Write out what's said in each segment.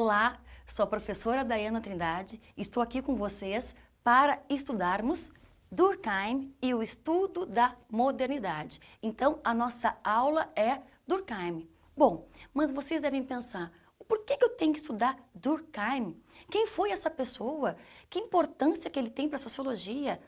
Olá, sou a professora Daiana Trindade, estou aqui com vocês para estudarmos Durkheim e o estudo da modernidade. Então, a nossa aula é Durkheim. Bom, mas vocês devem pensar, por que eu tenho que estudar Durkheim? Quem foi essa pessoa? Que importância que ele tem para a sociologia?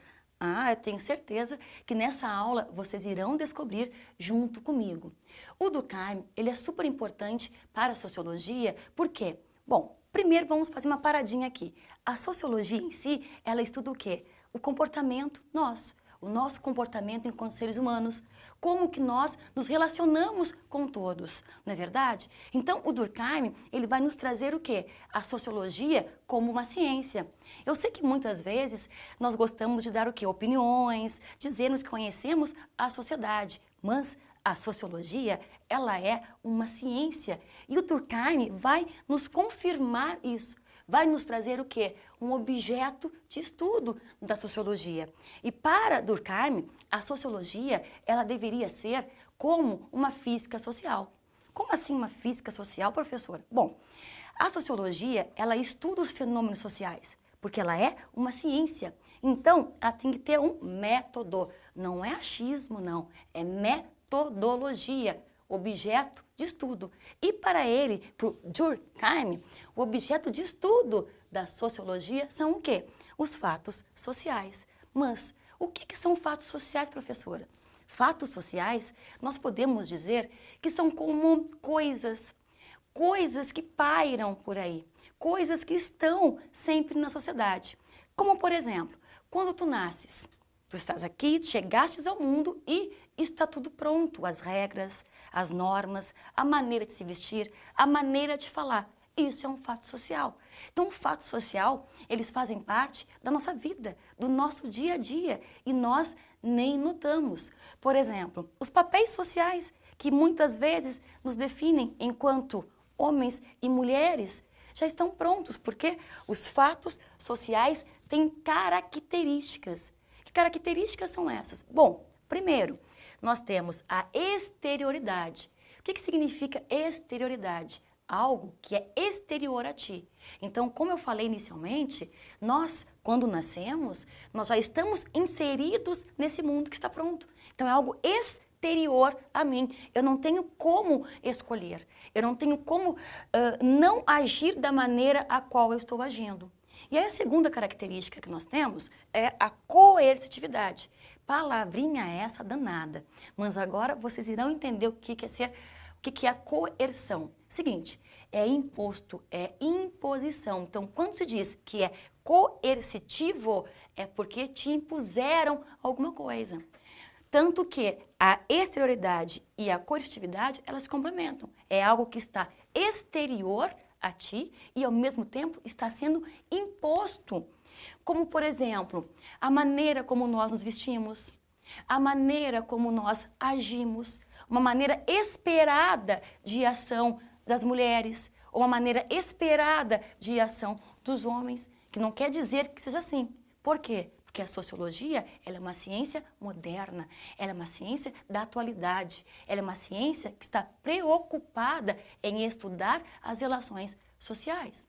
Eu tenho certeza que nessa aula vocês irão descobrir junto comigo. O Durkheim, ele é super importante para a sociologia, por quê? Bom, primeiro vamos fazer uma paradinha aqui. A sociologia em si, ela estuda o quê? O comportamento nosso, o nosso comportamento enquanto seres humanos, como que nós nos relacionamos com todos, não é verdade? Então, o Durkheim, ele vai nos trazer o quê? A sociologia como uma ciência. Eu sei que muitas vezes nós gostamos de dar o quê? Opiniões, dizermos que conhecemos a sociedade, mas a sociologia, ela é uma ciência e o Durkheim vai nos confirmar isso. Vai nos trazer o quê? Um objeto de estudo da sociologia. E para Durkheim, a sociologia, ela deveria ser como uma física social. Como assim uma física social, professora? Bom, a sociologia, ela estuda os fenômenos sociais, porque ela é uma ciência. Então, ela tem que ter um método. Não é achismo, não. É metodologia. Objeto de estudo. E para ele, para o Durkheim, o objeto de estudo da sociologia são o quê? Os fatos sociais. Mas o que são fatos sociais, professora? Fatos sociais, nós podemos dizer que são como coisas que pairam por aí, coisas que estão sempre na sociedade. Como, por exemplo, quando tu nasces, tu estás aqui, chegastes ao mundo e está tudo pronto, as regras, as normas, a maneira de se vestir, a maneira de falar. Isso é um fato social. Então, o fato social, eles fazem parte da nossa vida, do nosso dia a dia, e nós nem notamos. Por exemplo, os papéis sociais, que muitas vezes nos definem enquanto homens e mulheres, já estão prontos, porque os fatos sociais têm características. Que características são essas? Bom, primeiro, nós temos a exterioridade. O que significa exterioridade? Algo que é exterior a ti. Então, como eu falei inicialmente, nós, quando nascemos, nós já estamos inseridos nesse mundo que está pronto. Então, é algo exterior a mim. Eu não tenho como escolher. Eu não tenho como não agir da maneira a qual eu estou agindo. E aí a segunda característica que nós temos é a coercitividade. Palavrinha essa danada. Mas agora vocês irão entender o que é a coerção. Seguinte, é imposto, é imposição. Então, quando se diz que é coercitivo, é porque te impuseram alguma coisa. Tanto que a exterioridade e a coercitividade, elas se complementam. É algo que está exterior a ti e, ao mesmo tempo, está sendo imposto. Como, por exemplo, a maneira como nós nos vestimos, a maneira como nós agimos, uma maneira esperada de ação das mulheres, ou uma maneira esperada de ação dos homens, que não quer dizer que seja assim. Por quê? Porque a sociologia, ela é uma ciência moderna, ela é uma ciência da atualidade, ela é uma ciência que está preocupada em estudar as relações sociais.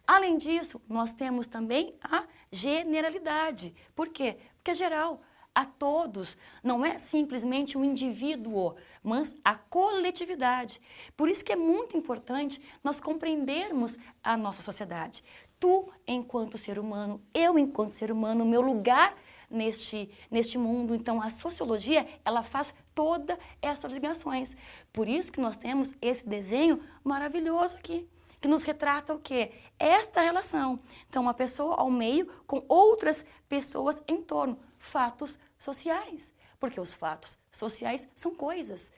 Além disso, nós temos também a generalidade. Por quê? Porque é geral, a todos, não é simplesmente um indivíduo, mas a coletividade. Por isso que é muito importante nós compreendermos a nossa sociedade. Tu, enquanto ser humano, eu, enquanto ser humano, o meu lugar neste mundo. Então, a sociologia, ela faz todas essas ligações. Por isso que nós temos esse desenho maravilhoso aqui, que nos retrata o quê? Esta relação. Então, uma pessoa ao meio com outras pessoas em torno. Fatos sociais. Porque os fatos sociais são coisas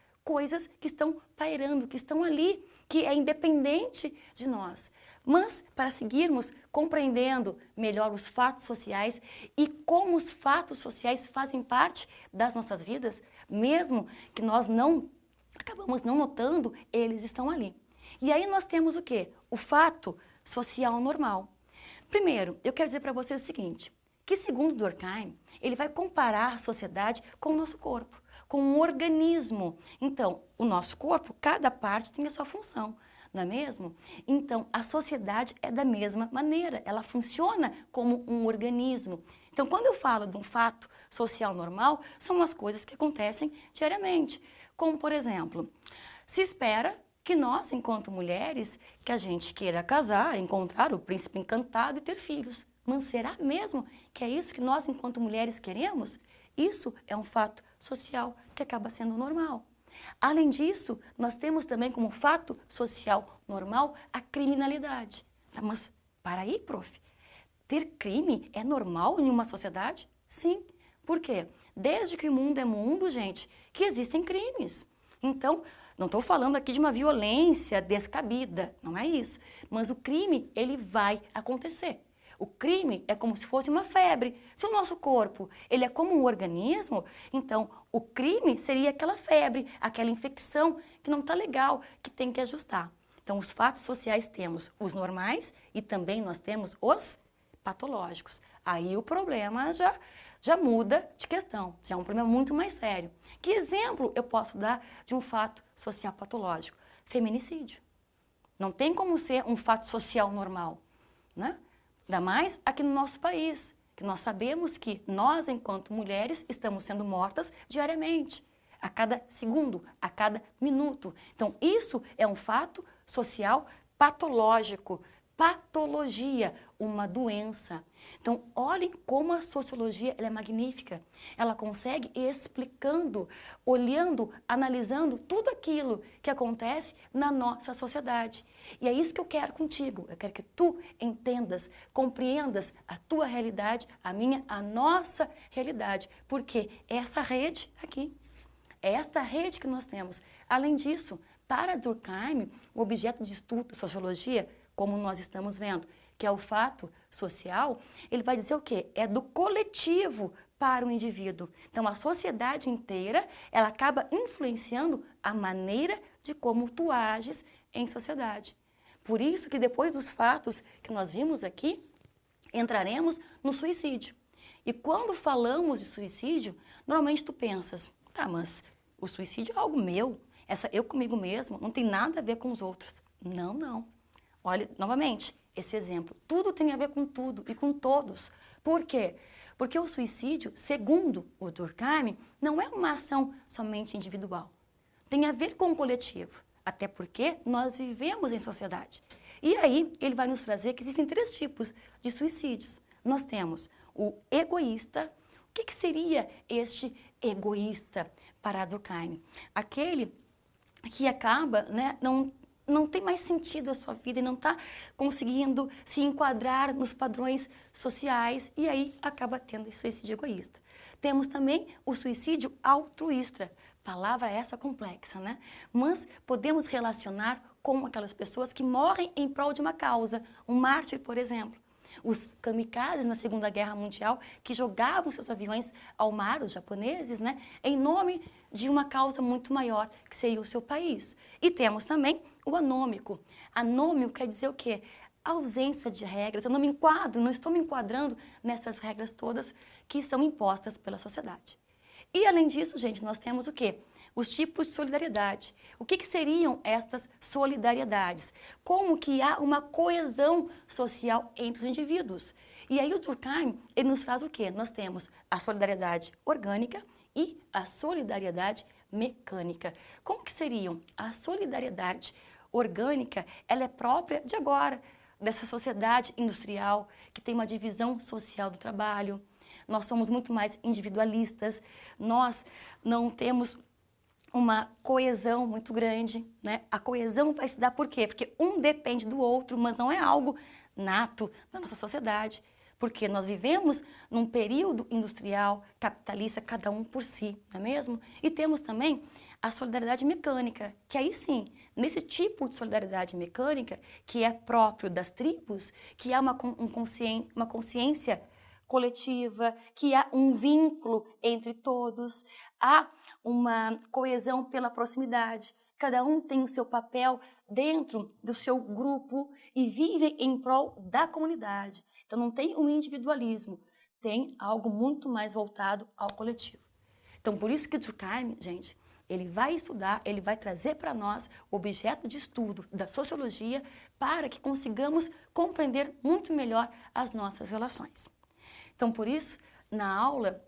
que estão pairando, que estão ali, que é independente de nós. Mas, para seguirmos compreendendo melhor os fatos sociais e como os fatos sociais fazem parte das nossas vidas, mesmo que nós acabamos não notando, eles estão ali. E aí nós temos o quê? O fato social normal. Primeiro, eu quero dizer para vocês o seguinte, que segundo Durkheim, ele vai comparar a sociedade com o nosso corpo, com um organismo. Então, o nosso corpo, cada parte tem a sua função. não é mesmo? Então, a sociedade é da mesma maneira, ela funciona como um organismo. Então, quando eu falo de um fato social normal, são as coisas que acontecem diariamente. Como, por exemplo, se espera que nós, enquanto mulheres, que a gente queira casar, encontrar o príncipe encantado e ter filhos. Mas será mesmo que é isso que nós, enquanto mulheres, queremos? Isso é um fato social que acaba sendo normal. Além disso, nós temos também como fato social normal a criminalidade. Mas, para aí, prof, ter crime é normal em uma sociedade? Sim. Por quê? Desde que o mundo é mundo, gente, que existem crimes. Então, não estou falando aqui de uma violência descabida, não é isso. Mas o crime, ele vai acontecer. O crime é como se fosse uma febre. Se o nosso corpo ele é como um organismo, então o crime seria aquela febre, aquela infecção que não está legal, que tem que ajustar. Então, os fatos sociais temos os normais e também nós temos os patológicos. Aí o problema já muda de questão, já é um problema muito mais sério. Que exemplo eu posso dar de um fato social patológico? Feminicídio. Não tem como ser um fato social normal, né? Ainda mais aqui no nosso país, que nós sabemos que nós, enquanto mulheres, estamos sendo mortas diariamente, a cada segundo, a cada minuto. Então, isso é um fato social patológico, patologia, uma doença. Então, olhem como a sociologia ela é magnífica. Ela consegue ir explicando, olhando, analisando tudo aquilo que acontece na nossa sociedade. E é isso que eu quero contigo. Eu quero que tu entendas, compreendas a tua realidade, a minha, a nossa realidade. Porque essa rede aqui, é esta rede que nós temos. Além disso, para Durkheim, o objeto de estudo da sociologia, como nós estamos vendo, que é o fato social, ele vai dizer o quê? É do coletivo para o indivíduo. Então, a sociedade inteira, ela acaba influenciando a maneira de como tu ages em sociedade. Por isso que depois dos fatos que nós vimos aqui, entraremos no suicídio. E quando falamos de suicídio, normalmente tu pensas, tá, mas o suicídio é algo meu, eu comigo mesmo, não tem nada a ver com os outros. Não, não. Olha, novamente, esse exemplo. Tudo tem a ver com tudo e com todos. Por quê? Porque o suicídio, segundo o Durkheim, não é uma ação somente individual. Tem a ver com o coletivo. Até porque nós vivemos em sociedade. E aí, ele vai nos trazer que existem 3 tipos de suicídios. Nós temos o egoísta. O que seria este egoísta para Durkheim? Aquele que acaba, né, não tem mais sentido a sua vida e não está conseguindo se enquadrar nos padrões sociais e aí acaba tendo esse suicídio egoísta. Temos também o suicídio altruísta, palavra essa complexa, né? Mas podemos relacionar com aquelas pessoas que morrem em prol de uma causa, um mártir, por exemplo. Os kamikazes na Segunda Guerra Mundial que jogavam seus aviões ao mar, os japoneses, né, em nome de uma causa muito maior, que seria o seu país. E temos também o anômico. Anômico quer dizer o quê? Ausência de regras. Eu não me enquadro, não estou me enquadrando nessas regras todas que são impostas pela sociedade. E além disso, gente, nós temos o quê? Os tipos de solidariedade. O que seriam estas solidariedades? Como que há uma coesão social entre os indivíduos? E aí o Durkheim, ele nos traz o quê? Nós temos a solidariedade orgânica e a solidariedade mecânica. Como que seriam? A solidariedade orgânica, ela é própria de agora, dessa sociedade industrial, que tem uma divisão social do trabalho. Nós somos muito mais individualistas, nós não temos uma coesão muito grande, né? A coesão vai se dar por quê? Porque um depende do outro, mas não é algo nato na nossa sociedade. Porque nós vivemos num período industrial, capitalista, cada um por si, não é mesmo? E temos também a solidariedade mecânica, que aí sim, nesse tipo de solidariedade mecânica, que é próprio das tribos, que há uma consciência coletiva, que há um vínculo entre todos, há uma coesão pela proximidade. Cada um tem o seu papel dentro do seu grupo e vive em prol da comunidade. Então não tem um individualismo, tem algo muito mais voltado ao coletivo. Então por isso que Durkheim, gente, Ele vai estudar, ele vai trazer para nós o objeto de estudo da sociologia para que consigamos compreender muito melhor as nossas relações. Então, por isso, na aula,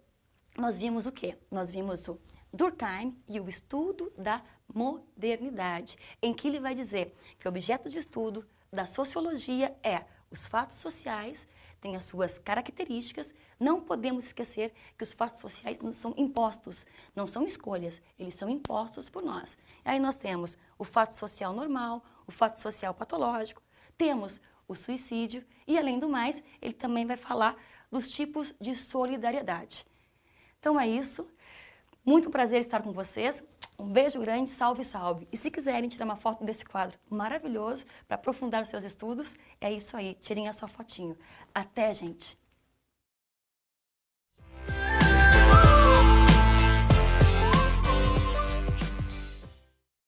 nós vimos o quê? Nós vimos o Durkheim e o estudo da modernidade, em que ele vai dizer que o objeto de estudo da sociologia é os fatos sociais, têm as suas características. Não podemos esquecer que os fatos sociais não são impostos, não são escolhas, eles são impostos por nós. Aí nós temos o fato social normal, o fato social patológico, temos o suicídio e, além do mais, ele também vai falar dos tipos de solidariedade. Então é isso. Muito prazer estar com vocês. Um beijo grande, salve, salve. E se quiserem tirar uma foto desse quadro maravilhoso para aprofundar os seus estudos, é isso aí, tirem a sua fotinho. Até, gente!